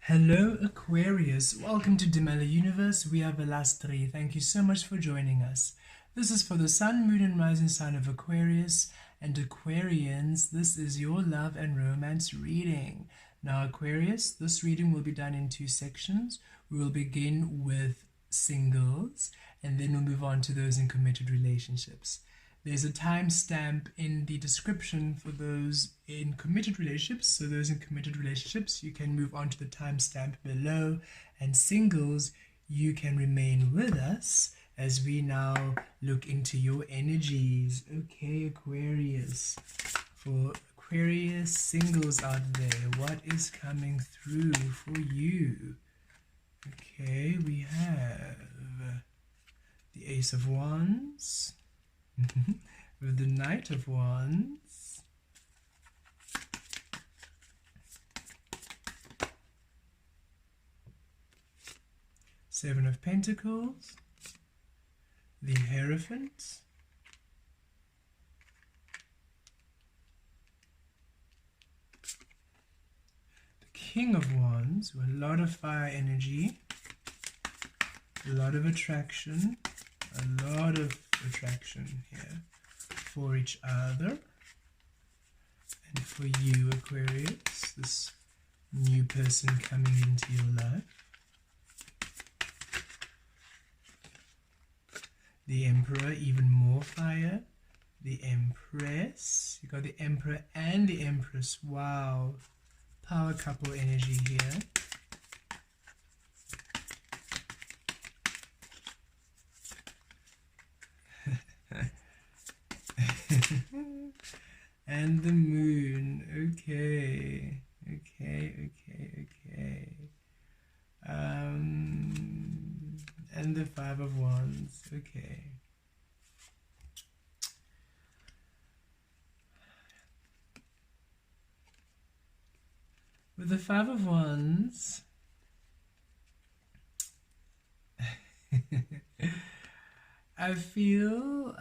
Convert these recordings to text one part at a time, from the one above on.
Hello Aquarius, welcome to Demella Universe. We are Vel'Astri. Thank you so much for joining us. This is for the Sun, Moon and Rising sign of Aquarius. And Aquarians, this is your love and romance reading. Now Aquarius, this reading will be done in two sections. We will begin with singles and then we'll move on to those in committed relationships. There's a timestamp in the description for those in committed relationships. So those in committed relationships, you can move on to the timestamp below. And singles, you can remain with us as we now look into your energies. Okay, Aquarius. For Aquarius singles out there, what is coming through for you? Okay, we have the Ace of Wands. With the Knight of Wands, Seven of Pentacles, the Hierophant, the King of Wands with a lot of fire energy, a lot of attraction, here for each other and for you, Aquarius, this new person coming into your life. The Emperor, even more fire. The Empress, you got the Emperor and the Empress. Wow, power couple energy here. And the Moon. Okay. And the Five of Wands. Okay. With the Five of Wands, I feel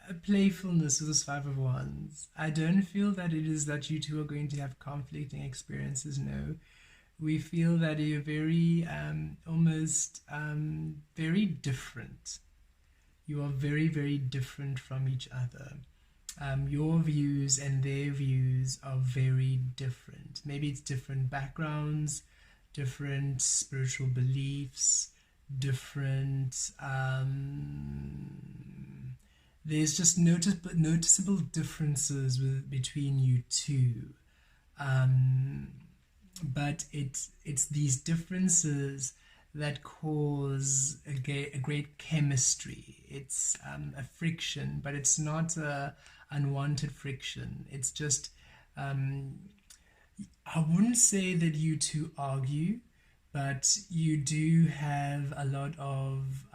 a playfulness with this Five of Wands. I don't feel that it is that you two are going to have conflicting experiences, no. We feel that you're very, almost very different. You are very, very different from each other. Your views and their views are very different. Maybe it's different backgrounds, different spiritual beliefs, different there's just noticeable differences between you two, but it's these differences that cause a great chemistry. It's a friction, but it's not a unwanted friction. It's just I wouldn't say that you two argue, but you do have a lot of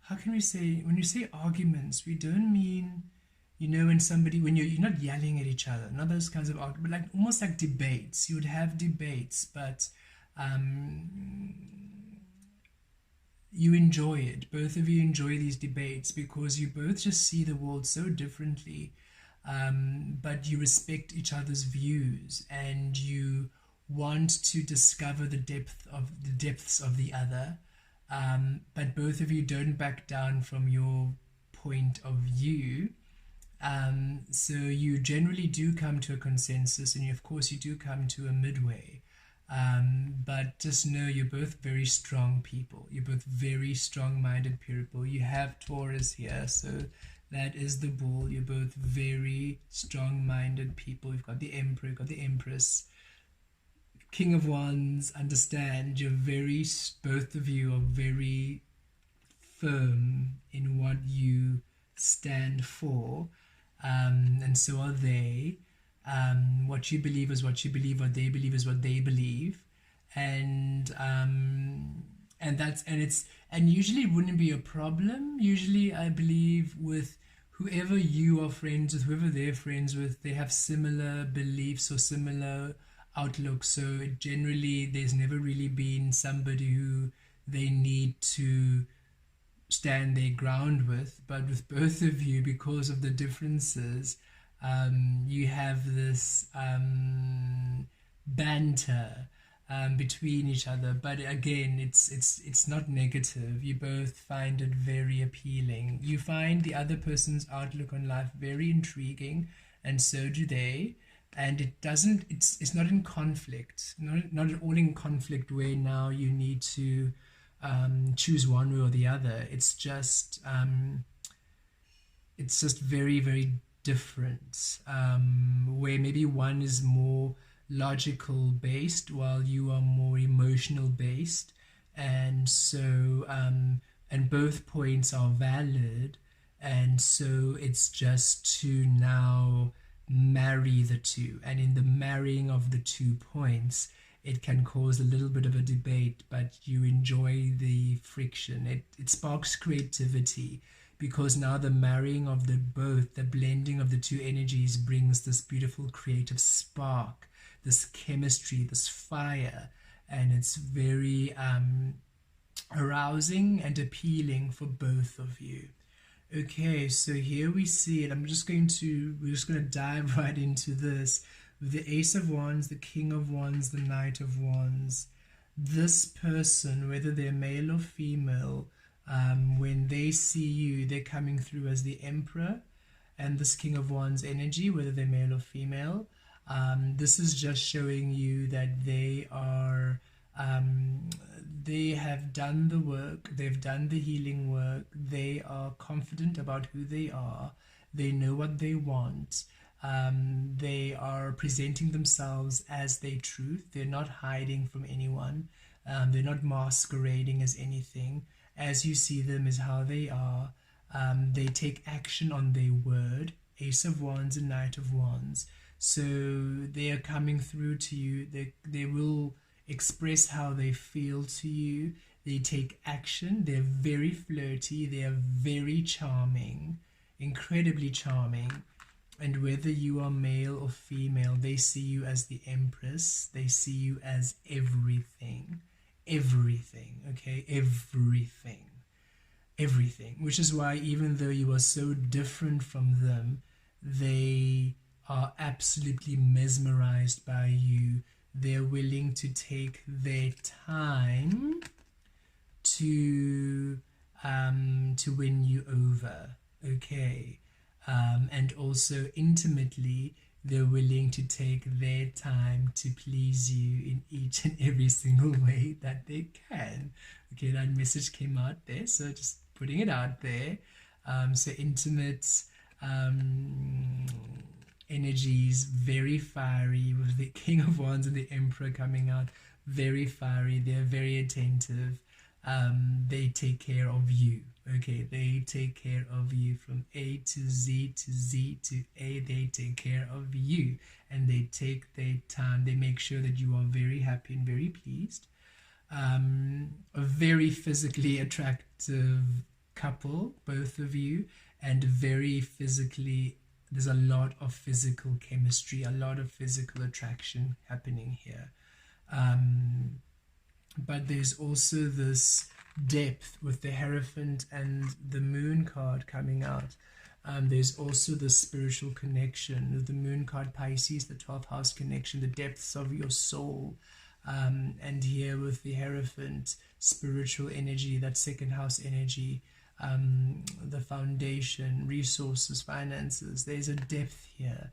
how can we say, when you say arguments, we don't mean, you know, when you're not yelling at each other, not those kinds of arguments, but like almost like debates. You would have debates, but you enjoy it. Both of you enjoy these debates because you both just see the world so differently, but you respect each other's views and you want to discover the depths of the other. But both of you don't back down from your point of view. So you generally do come to a consensus, and of course you do come to a midway. But just know you're both very strong people. You're both very strong-minded people. You have Taurus here, so that is the bull. You're both very strong-minded people. You've got the Emperor, you've got the Empress. King of Wands, understand you're both of you are very firm in what you stand for, and so are they. What you believe is what you believe, what they believe is what they believe, and usually it wouldn't be a problem. Usually I believe with whoever you are friends with, whoever they're friends with, they have similar beliefs or similar outlook, so generally there's never really been somebody who they need to stand their ground with. But with both of you, because of the differences, you have this banter between each other. But again, it's not negative. You both find it very appealing. You find the other person's outlook on life very intriguing, and so do they. And it's not in conflict, not at all in conflict where now you need to choose one way or the other. It's just very, very different, where maybe one is more logical based while you are more emotional based. And so and both points are valid, and so it's just to now marry the two. And in the marrying of the 2 points, it can cause a little bit of a debate, but you enjoy the friction. It sparks creativity, because now the marrying of the blending of the 2 energies brings this beautiful creative spark, this chemistry, this fire, and it's very arousing and appealing for both of you. Okay, so here we see it. We're just going to dive right into this. The Ace of Wands, the King of Wands, the Knight of Wands. This person, whether they're male or female, when they see you, they're coming through as the Emperor, and this King of Wands energy, whether they're male or female. This is just showing you that they are they have done the work, they've done the healing work, they are confident about who they are, they know what they want, they are presenting themselves as their truth, they're not hiding from anyone, they're not masquerading as anything. As you see them is how they are. They take action on their word, Ace of Wands and Knight of Wands. So they are coming through to you, they will express how they feel to you, they take action, they're very flirty, they are very charming, incredibly charming. And whether you are male or female, they see you as the Empress, they see you as everything, okay, everything, which is why even though you are so different from them, they are absolutely mesmerized by you. They're willing to take their time to win you over, okay? And also intimately, they're willing to take their time to please you in each and every single way that they can. Okay, that message came out there, so just putting it out there. So intimate energies, very fiery, with the King of Wands and the Emperor coming out, very fiery. They're very attentive. They take care of you, okay? They take care of you from A to Z to Z to A. They take care of you, and they take their time. They make sure that you are very happy and very pleased. A very physically attractive couple, both of you, and very physically, there's a lot of physical chemistry, a lot of physical attraction happening here. But there's also this depth with the Hierophant and the Moon card coming out. There's also the spiritual connection with the Moon card, Pisces, the 12th house connection, the depths of your soul. And here with the Hierophant, spiritual energy, that 2nd house energy, the foundation, resources, finances. There's a depth here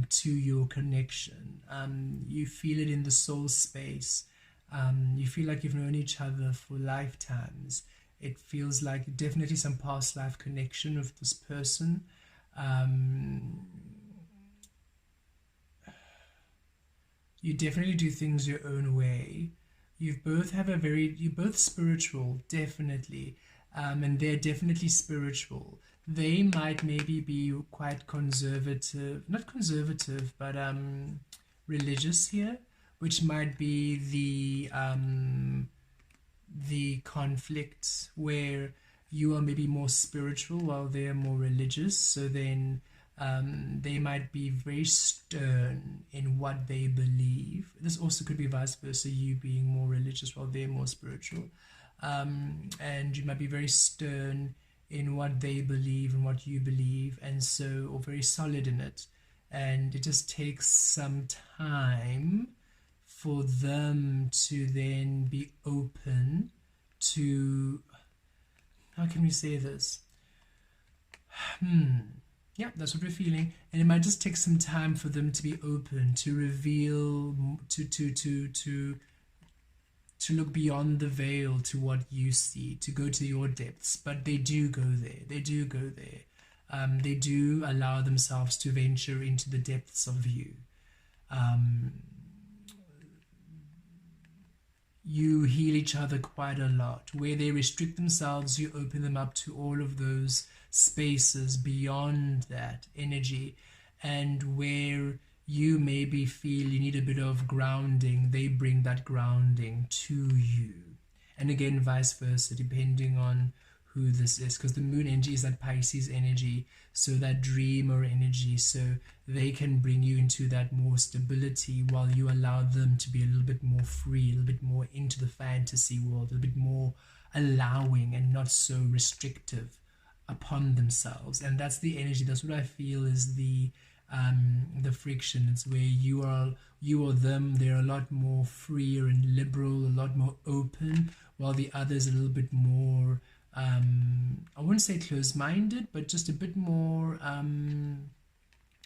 to your connection. You feel it in the soul space. You feel like you've known each other for lifetimes. It feels like definitely some past life connection with this person. You definitely do things your own way. You're both spiritual, definitely. And they're definitely spiritual. They might maybe be quite conservative, not conservative, but religious here, which might be the conflict where you are maybe more spiritual while they're more religious. So then they might be very stern in what they believe. This also could be vice versa, you being more religious while they're more spiritual. and you might be very stern in what they believe and what you believe, and so, or very solid in it. And it just takes some time for them to then be open to, how can we say this? Yeah, that's what we're feeling. And it might just take some time for them to be open, to reveal, to look beyond the veil to what you see, to go to your depths. But they do go there. They do go there. They do allow themselves to venture into the depths of you. You heal each other quite a lot. Where they restrict themselves, you open them up to all of those spaces beyond that energy. And where you maybe feel you need a bit of grounding, they bring that grounding to you. And again, vice versa, depending on who this is, because the moon energy is that Pisces energy, so that dreamer energy, so they can bring you into that more stability while you allow them to be a little bit more free, a little bit more into the fantasy world, a little bit more allowing and not so restrictive upon themselves. And that's the energy, that's what I feel is the friction. It's where you or them, they're a lot more freer and liberal, a lot more open, while the other's a little bit more I wouldn't say closed-minded, but just a bit more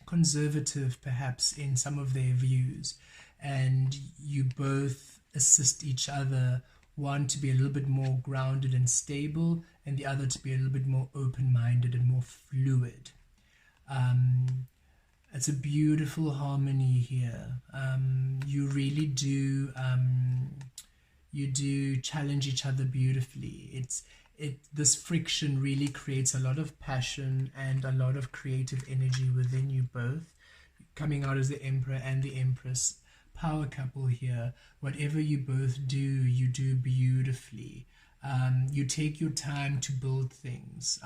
conservative perhaps in some of their views. And you both assist each other, one to be a little bit more grounded and stable, and the other to be a little bit more open-minded and more fluid. It's a beautiful harmony here. You really do you do challenge each other beautifully. This friction really creates a lot of passion and a lot of creative energy within you both, coming out as the Emperor and the Empress, power couple here. Whatever you both do, you do beautifully. You take your time to build things.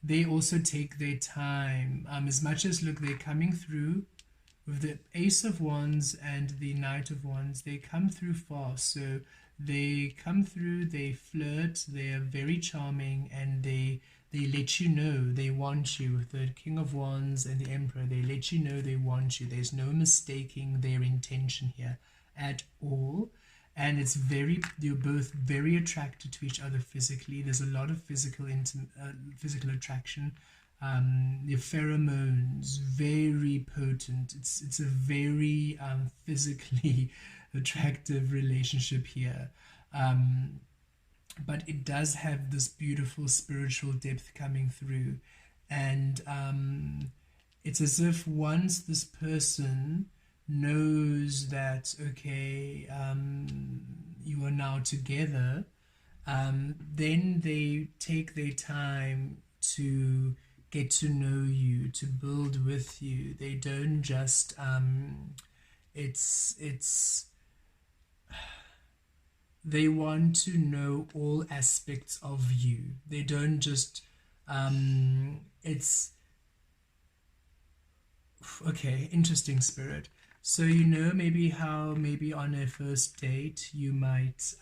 They also take their time. As much as, look, they're coming through with the Ace of Wands and the Knight of Wands, they come through fast. So they come through, they flirt, they are very charming, and they let you know they want you. With the King of Wands and the Emperor, they let you know they want you. There's no mistaking their intention here at all. And it's you're both very attracted to each other physically. There's a lot of physical attraction. Your pheromones, very potent. It's a very physically attractive relationship here. But it does have this beautiful spiritual depth coming through. And it's as if once this person knows that, okay, you are now together, then they take their time to get to know you, to build with you. They don't just they want to know all aspects of you. They don't just it's okay, interesting, Spirit. So you know maybe how maybe on a first date you might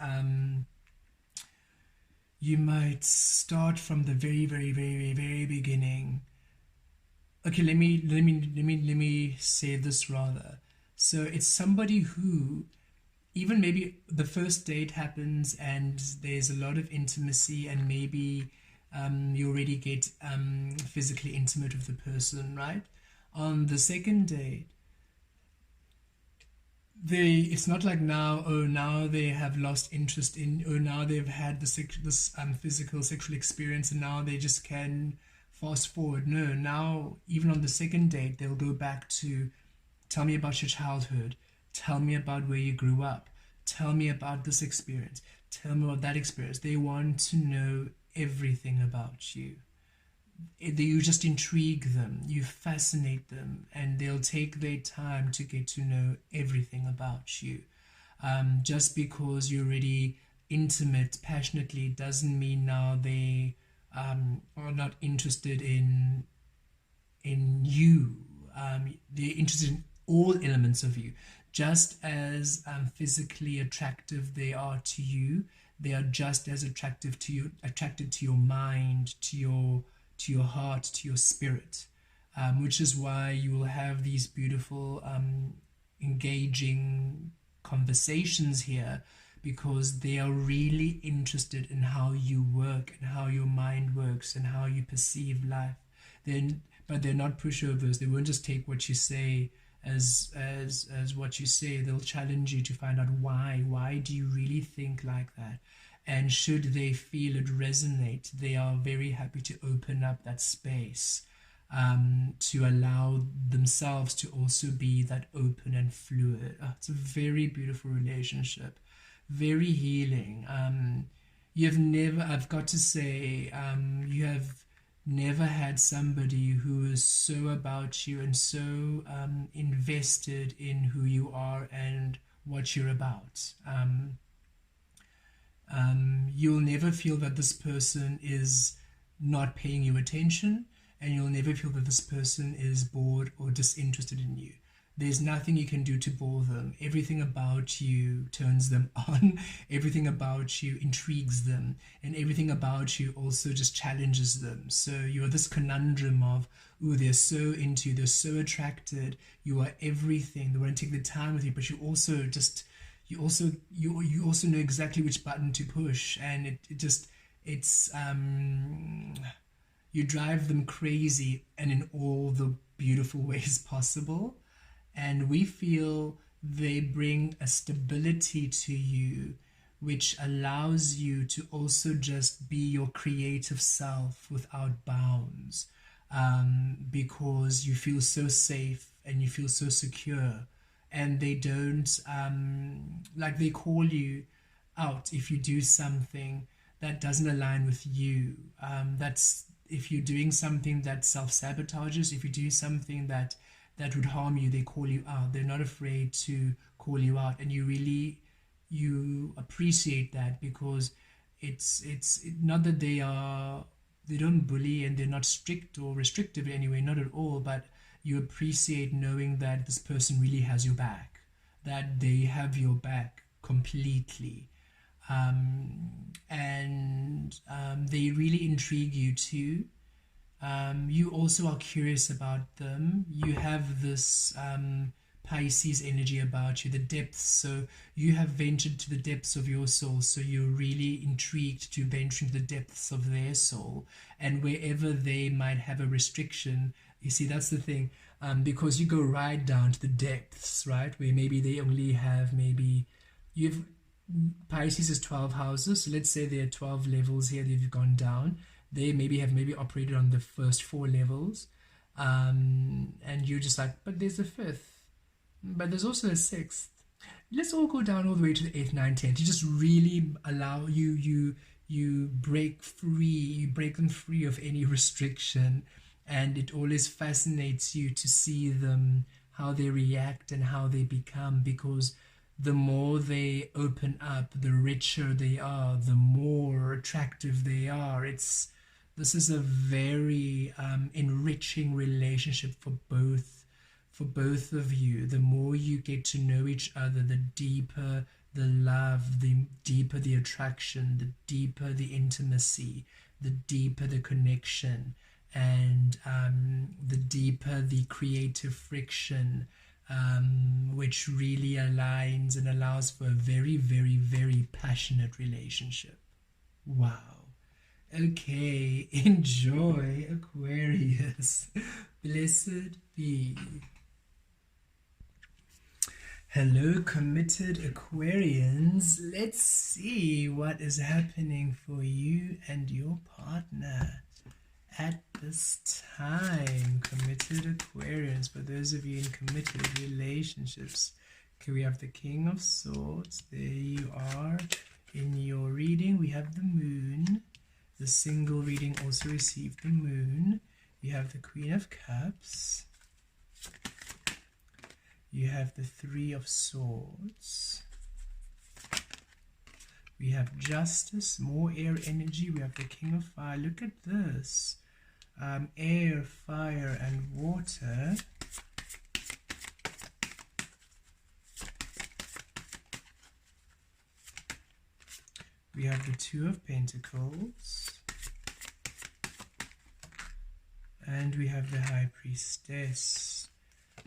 start from the very beginning. Okay, let me say this rather. So it's somebody who, even maybe the first date happens and there's a lot of intimacy, and maybe you already get physically intimate with the person, right? On the second date, it's not like now they have lost interest in, now they've had this physical sexual experience and now they just can fast forward. No, now even on the second date they'll go back to, tell me about your childhood, tell me about where you grew up, tell me about this experience, tell me about that experience. They want to know everything about you. You just intrigue them, you fascinate them, and they'll take their time to get to know everything about you. Just because you're already intimate passionately doesn't mean now they are not interested in you. They're interested in all elements of you. Just as physically attractive they are to you, they are just as attracted to your mind, to your heart, to your spirit, which is why you will have these beautiful, engaging conversations here, because they are really interested in how you work and how your mind works and how you perceive life. But they're not pushovers. They won't just take what you say as what you say. They'll challenge you to find out why. Why do you really think like that? And should they feel it resonate, they are very happy to open up that space, to allow themselves to also be that open and fluid. It's a very beautiful relationship, very healing. I've got to say, you have never had somebody who is so about you and so invested in who you are and what you're about. You'll never feel that this person is not paying you attention, and you'll never feel that this person is bored or disinterested in you. There's nothing you can do to bore them. Everything about you turns them on. Everything about you intrigues them. And everything about you also just challenges them. So you're this conundrum of, ooh, they're so into you, they're so attracted, you are everything. They want to take the time with you, but you also know exactly which button to push. And you drive them crazy, and in all the beautiful ways possible. And we feel they bring a stability to you, which allows you to also just be your creative self without bounds, because you feel so safe and you feel so secure. And they don't, they call you out if you do something that doesn't align with you. That's if you're doing something that self-sabotages, if you do something that would harm you, they call you out. They're not afraid to call you out, and you appreciate that, because it's not that they don't bully, and they're not strict or restrictive anyway, not at all, but you appreciate knowing that this person really has your back, that they have your back completely, and they really intrigue you too. You also are curious about them. You have this Pisces energy about you, the depths. So you have ventured to the depths of your soul. So you're really intrigued to venture into the depths of their soul. And wherever they might have a restriction, you see, that's the thing. Because you go right down to the depths, right? Where maybe they only have Pisces is 12 houses. So let's say there are 12 levels here that you've gone down. They have operated on the first 4 levels, and you're just like, but there's a 5th, but there's also a 6th. Let's all go down all the way to the 8th, 9th, 10th. You just really allow you break free, you break them free of any restriction, and it always fascinates you to see them, how they react and how they become, because the more they open up, the richer they are, the more attractive they are. This is a very enriching relationship for both of you. The more you get to know each other, the deeper the love, the deeper the attraction, the deeper the intimacy, the deeper the connection, and the deeper the creative friction, which really aligns and allows for a very, very, very passionate relationship. Wow. Okay, enjoy, Aquarius. Blessed be. Hello, committed Aquarians. Let's see what is happening for you and your partner at this time. Committed Aquarians, for those of you in committed relationships. Okay, we have the King of Swords. There you are. In your reading, we have the Moon. The single reading also received the Moon. You have the Queen of Cups. You have the Three of Swords. We have Justice, more air energy. We have the King of Fire. Look at this. Air, fire, and water. We have the Two of Pentacles. And we have the High Priestess.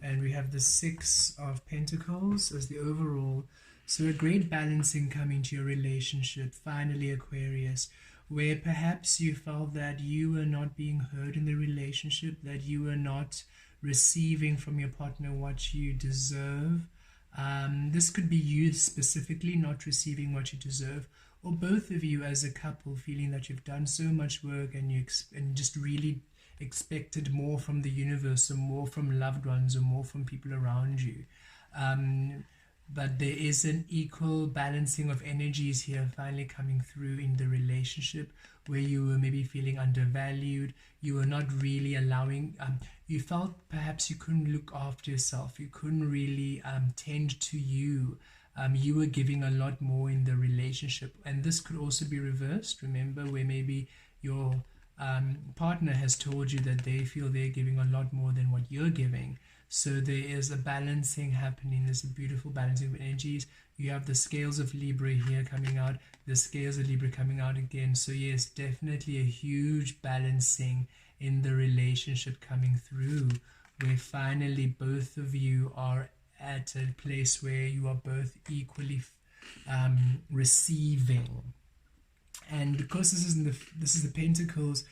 And we have the Six of Pentacles as the overall. So a great balancing coming to your relationship, finally, Aquarius, where perhaps you felt that you were not being heard in the relationship, that you were not receiving from your partner what you deserve. This could be you specifically not receiving what you deserve, or both of you as a couple feeling that you've done so much work and you just really expected more from the universe, or more from loved ones, or more from people around you. But there is an equal balancing of energies here finally coming through in the relationship, where you were maybe feeling undervalued, you were not really allowing, you felt perhaps you couldn't look after yourself, you couldn't really tend to you. You were giving a lot more in the relationship, and this could also be reversed, remember, where maybe your partner has told you that they feel they're giving a lot more than what you're giving. So there is a balancing happening. There's a beautiful balancing of energies. You have the scales of Libra here coming out, the scales of Libra coming out again. So yes, definitely a huge balancing in the relationship coming through, where finally both of you are at a place where you are both equally receiving. And because this is the Pentacles,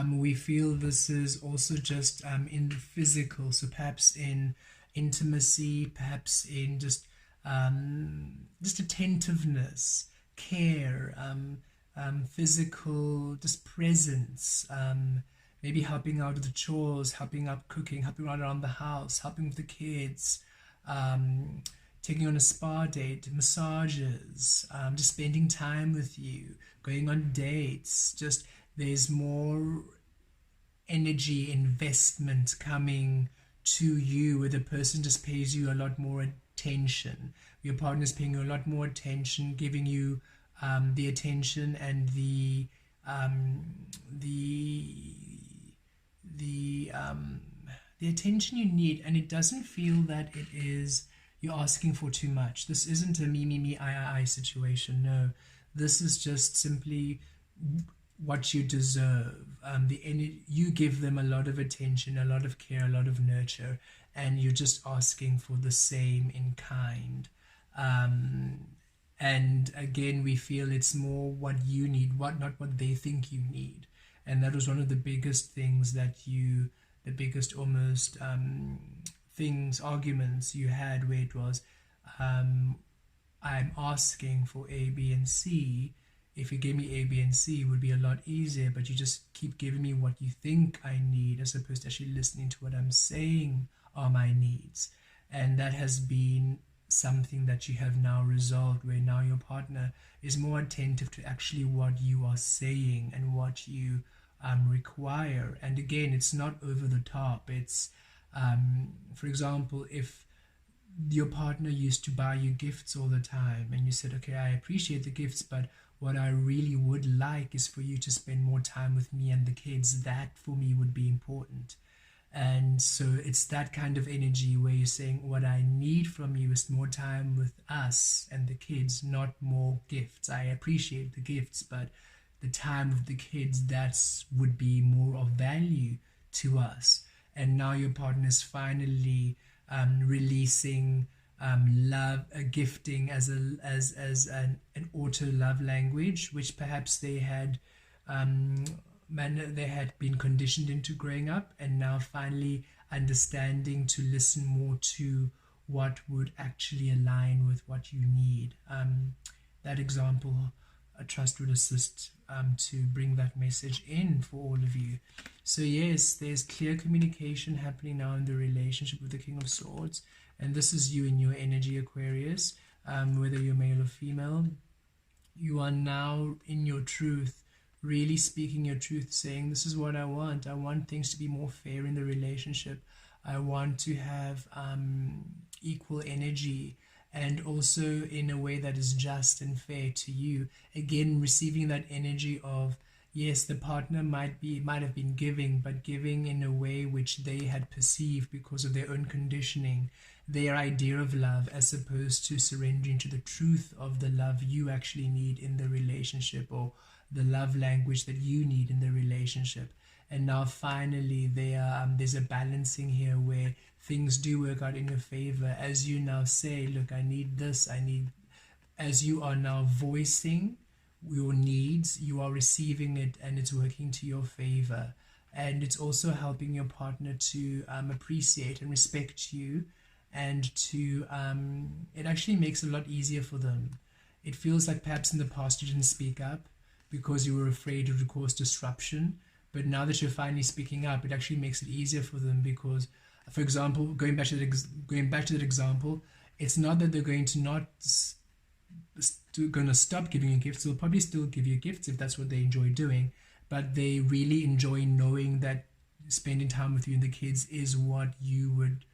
we feel this is also just in the physical, so perhaps in intimacy, perhaps in just attentiveness, care, physical, just presence, maybe helping out with the chores, helping out cooking, helping out around the house, helping with the kids, taking on a spa date, massages, just spending time with you, going on dates. Just there's more energy investment coming to you, where the person just pays you a lot more attention. Your partner's paying you a lot more attention, giving you the attention and the attention you need, and it doesn't feel that it is you're asking for too much. This isn't a me, I situation. No, this is just simply what you deserve. You give them a lot of attention, a lot of care, a lot of nurture, and you're just asking for the same in kind. And again, we feel it's more what you need, not what they think you need. And that was one of the biggest things the biggest almost arguments you had, where it was, I'm asking for A, B, and C. If you gave me A, B, and C, it would be a lot easier, but you just keep giving me what you think I need, as opposed to actually listening to what I'm saying are my needs. And that has been something that you have now resolved, where now your partner is more attentive to actually what you are saying and what you require. And again, it's not over the top. It's for example, if your partner used to buy you gifts all the time, and you said, okay, I appreciate the gifts, but what I really would like is for you to spend more time with me and the kids. That for me would be important. And so it's that kind of energy where you're saying, what I need from you is more time with us and the kids, not more gifts. I appreciate the gifts, but the time with the kids, that's would be more of value to us. And now your partner is finally releasing love, gifting as an auto love language, which perhaps they had been conditioned into growing up, and now finally understanding to listen more to what would actually align with what you need. That example, I trust, would assist to bring that message in for all of you. So yes, there's clear communication happening now in the relationship with the King of Swords, and this is you in your energy, Aquarius. Whether you're male or female, you are now in your truth, really speaking your truth, saying, this is what I want. I want things to be more fair in the relationship. I want to have equal energy, and also in a way that is just and fair to you. Again, receiving that energy of yes, the partner might have been giving, but giving in a way which they had perceived because of their own conditioning, their idea of love, as opposed to surrendering to the truth of the love you actually need in the relationship, or the love language that you need in the relationship. And now finally there's a balancing here where things do work out in your favor as you now say, look, I need this, I need, as you are now voicing your needs, you are receiving it and it's working to your favor. And it's also helping your partner to appreciate and respect you, and to, it actually makes it a lot easier for them. It feels like perhaps in the past you didn't speak up because you were afraid it would cause disruption. But now that you're finally speaking up, it actually makes it easier for them because, for example, going back to that example, it's not that they're going to not going to stop giving you gifts. They'll probably still give you gifts if that's what they enjoy doing, but they really enjoy knowing that spending time with you and the kids is what you would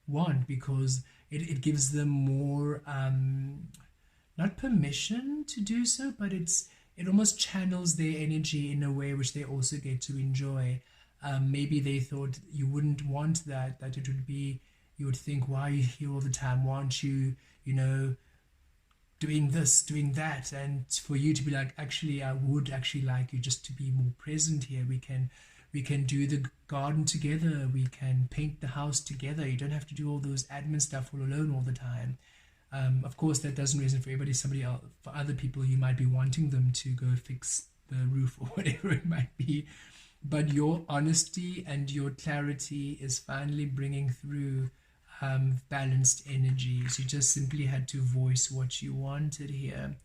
want, because it gives them more, not permission to do so, but it almost channels their energy in a way which they also get to enjoy. Maybe they thought you wouldn't want that it would be, you would think, why are you here all the time? Why aren't you, doing this, doing that? And for you to be like, actually, I would actually like you just to be more present here. We can do the garden together. We can paint the house together. You don't have to do all those admin stuff all alone all the time. Of course, that doesn't resonate for everybody. Somebody else, for other people, you might be wanting them to go fix the roof or whatever it might be. But your honesty and your clarity is finally bringing through balanced energies. You just simply had to voice what you wanted here.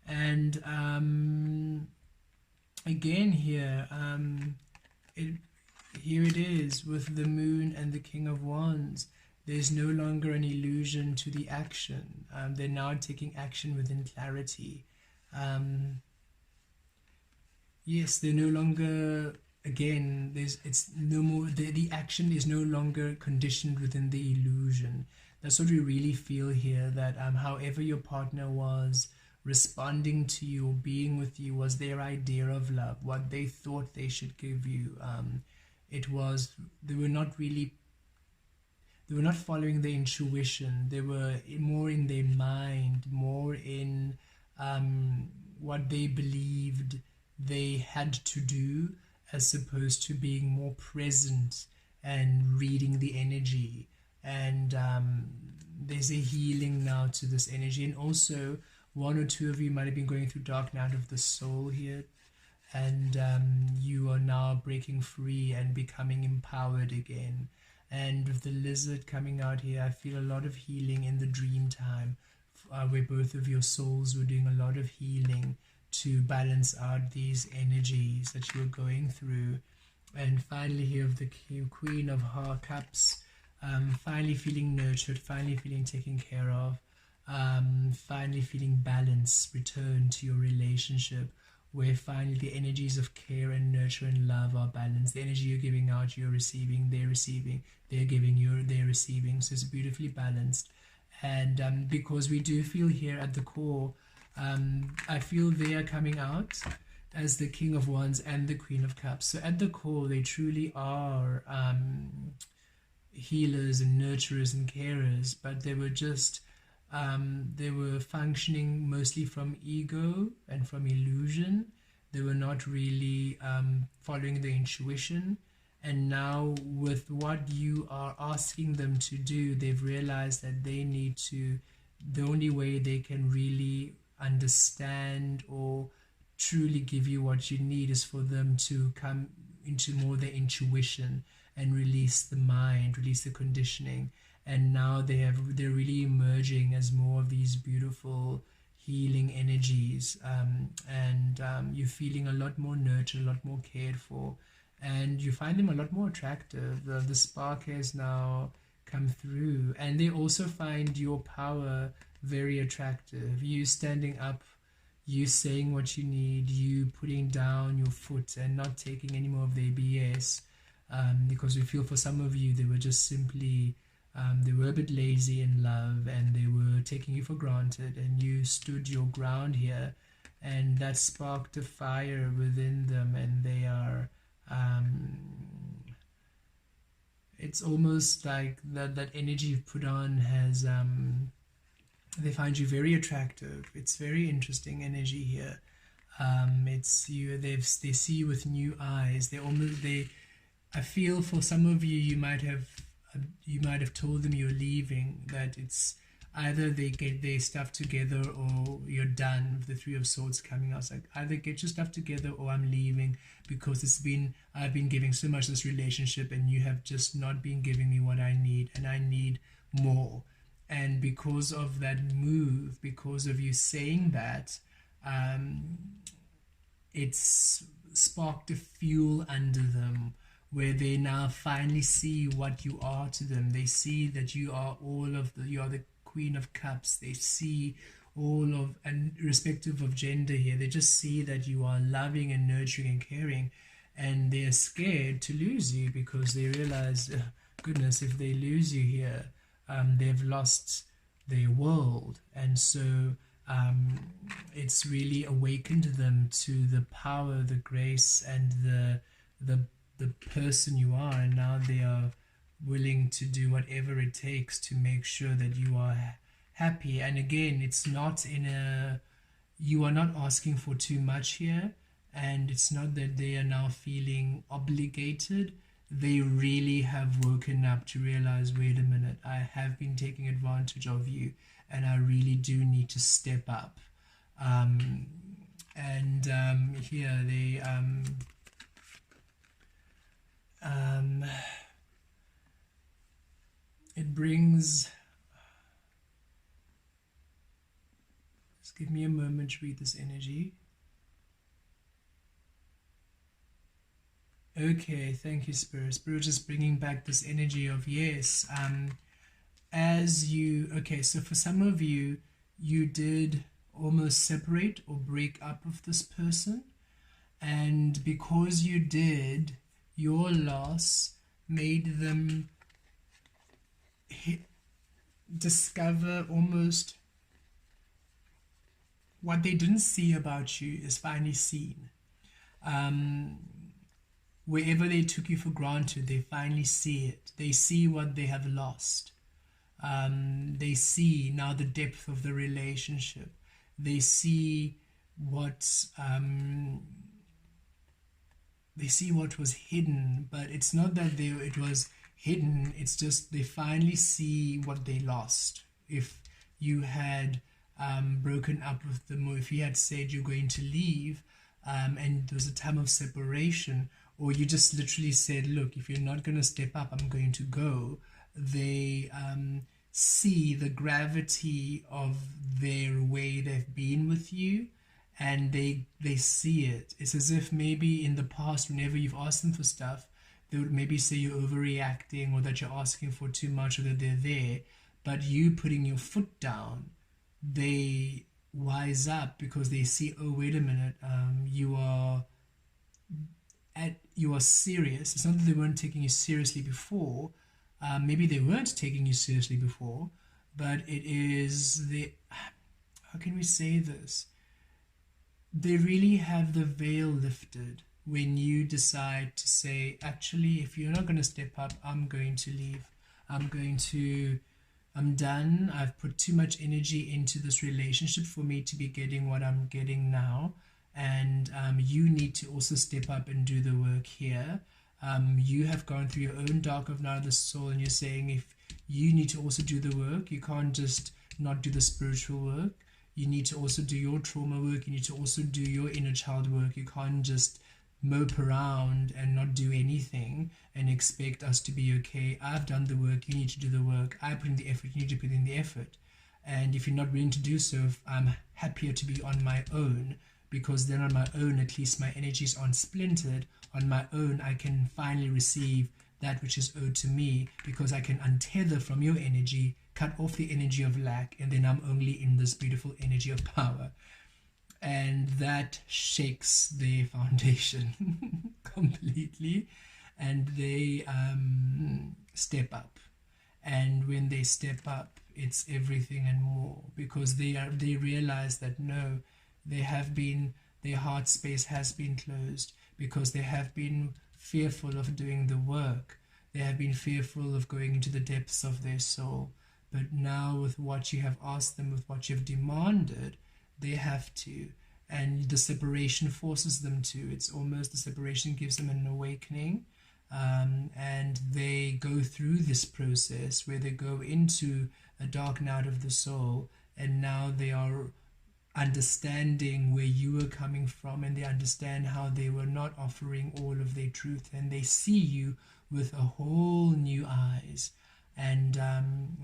And again here, here it is with the moon and the King of Wands. There's no longer an illusion to the action. They're now taking action within clarity. Yes, they're no longer, again, it's no more, the action is no longer conditioned within the illusion. That's what we really feel here, that however your partner was responding to you or being with you was their idea of love, what they thought they should give you. It was, they were not following their intuition. They were more in their mind, more in what they believed they had to do, as opposed to being more present and reading the energy. And there's a healing now to this energy. And also, one or two of you might have been going through dark night of the soul here, and you are now breaking free and becoming empowered again. And with the lizard coming out here, I feel a lot of healing in the dream time, where both of your souls were doing a lot of healing to balance out these energies that you were going through. And finally here of the Queen of Cups, finally feeling nurtured, finally feeling taken care of, finally feeling balance return to your relationship, where finally the energies of care and nurture and love are balanced. The energy you're giving out, you're receiving, they're giving, they're receiving. So it's beautifully balanced. And because we do feel here at the core, I feel they are coming out as the King of Wands and the Queen of Cups. So at the core, they truly are healers and nurturers and carers, but they were just, they were functioning mostly from ego and from illusion. They were not really following their intuition. And now with what you are asking them to do, they've realized that they need to, the only way they can really understand or truly give you what you need is for them to come into more their intuition and release the mind, release the conditioning. And now they're really emerging as more of these beautiful healing energies, and you're feeling a lot more nurtured, a lot more cared for, and you find them a lot more attractive. The spark has now come through, and they also find your power very attractive. You standing up, you saying what you need, you putting down your foot and not taking any more of their BS, because we feel for some of you they were just simply they were a bit lazy in love and they were taking you for granted, and you stood your ground here and that sparked a fire within them, and they are it's almost like that energy you've put on has they find you very attractive. It's very interesting energy here. It's you. They see you with new eyes. They. I feel for some of you, you might have told them you're leaving. That it's either they get their stuff together or you're done. With the Three of Swords coming out, it's like either get your stuff together or I'm leaving, because I've been giving so much to this relationship and you have just not been giving me what I need, and I need more. And because of that move, because of you saying that, it's sparked a fuel under them, where they now finally see what you are to them. They see that you are you are the Queen of Cups. They see all of, and irrespective of gender here, they just see that you are loving and nurturing and caring, and they're scared to lose you, because they realize, goodness, if they lose you here, they've lost their world. And so it's really awakened them to the power, the grace, and the person you are, and now they are willing to do whatever it takes to make sure that you are happy. And again, it's not you are not asking for too much here, and it's not that they are now feeling obligated. They really have woken up to realize, wait a minute, I have been taking advantage of you, and I really do need to step up. Here they it brings, just give me a moment to read this energy. Okay, thank you, Spirit. Spirit is bringing back this energy of, yes, okay, so for some of you, you did almost separate or break up with this person, and because you did, your loss made them discover almost what they didn't see about you is finally seen. Wherever they took you for granted, they finally see it. They see what they have lost. They see now the depth of the relationship. They see what was hidden, but it's not that it was hidden. It's just they finally see what they lost. If you had broken up with them, or if you had said you're going to leave, and there was a time of separation, or you just literally said, look, if you're not going to step up, I'm going to go, they see the gravity of their way they've been with you, and they see it. It's as if maybe in the past, whenever you've asked them for stuff, they would maybe say you're overreacting, or that you're asking for too much, or that they're there. But you putting your foot down, they wise up, because they see, oh, wait a minute, you are serious. It's not that they weren't taking you seriously before. Maybe they weren't taking you seriously before, but it is how can we say this? They really have the veil lifted when you decide to say, actually, if you're not going to step up, I'm going to leave. I'm done. I've put too much energy into this relationship for me to be getting what I'm getting now. And you need to also step up and do the work here. You have gone through your own dark of night of the soul, and you're saying, if you need to also do the work, you can't just not do the spiritual work. You need to also do your trauma work. You need to also do your inner child work. You can't just mope around and not do anything and expect us to be okay. I've done the work. You need to do the work. I put in the effort. You need to put in the effort. And if you're not willing to do so, I'm happier to be on my own, because then on my own, at least my energies aren't splintered. On my own, I can finally receive that which is owed to me, because I can untether from your energy, cut off the energy of lack, and then I'm only in this beautiful energy of power. And that shakes their foundation completely, and they step up. And when they step up, it's everything and more, because they realize that, no, their heart space has been closed because they have been fearful of doing the work. They have been fearful of going into the depths of their soul. But now, with what you have asked them, with what you have demanded, they have to. And the separation forces them to. It's almost the separation gives them an awakening. And they go through this process where they go into a dark night of the soul, and now they are understanding where you were coming from, and they understand how they were not offering all of their truth, and they see you with a whole new eyes, and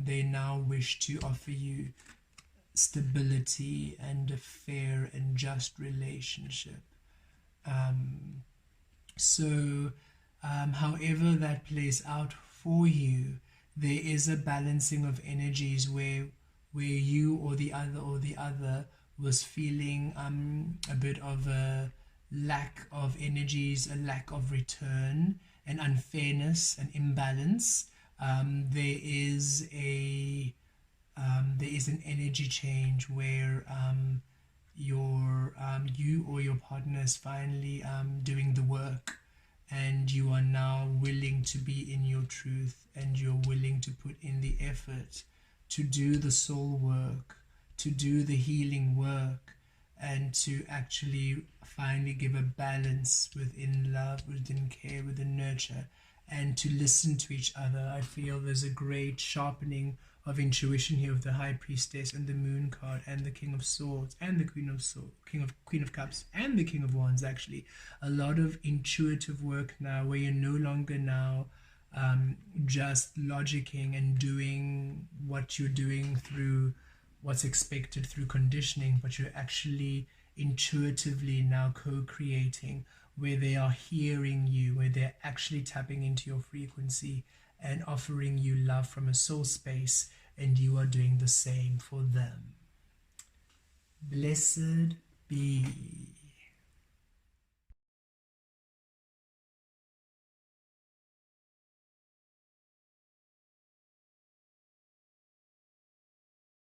they now wish to offer you stability and a fair and just relationship. However that plays out for you, there is a balancing of energies where you or the other was feeling a bit of a lack of energies, a lack of return, an unfairness, an imbalance. There is an energy change where you or your partner is finally doing the work, and you are now willing to be in your truth, and you're willing to put in the effort to do the soul work, to do the healing work, and to actually finally give a balance within love, within care, within nurture, and to listen to each other. I feel there's a great sharpening of intuition here with the High Priestess and the Moon card and the King of Swords and the Queen of Cups and the King of Wands. Actually, a lot of intuitive work now, where you're no longer now just logicking and doing what you're doing through what's expected through conditioning, but you're actually intuitively now co-creating, where they are hearing you, where they're actually tapping into your frequency and offering you love from a soul space, and you are doing the same for them. Blessed be.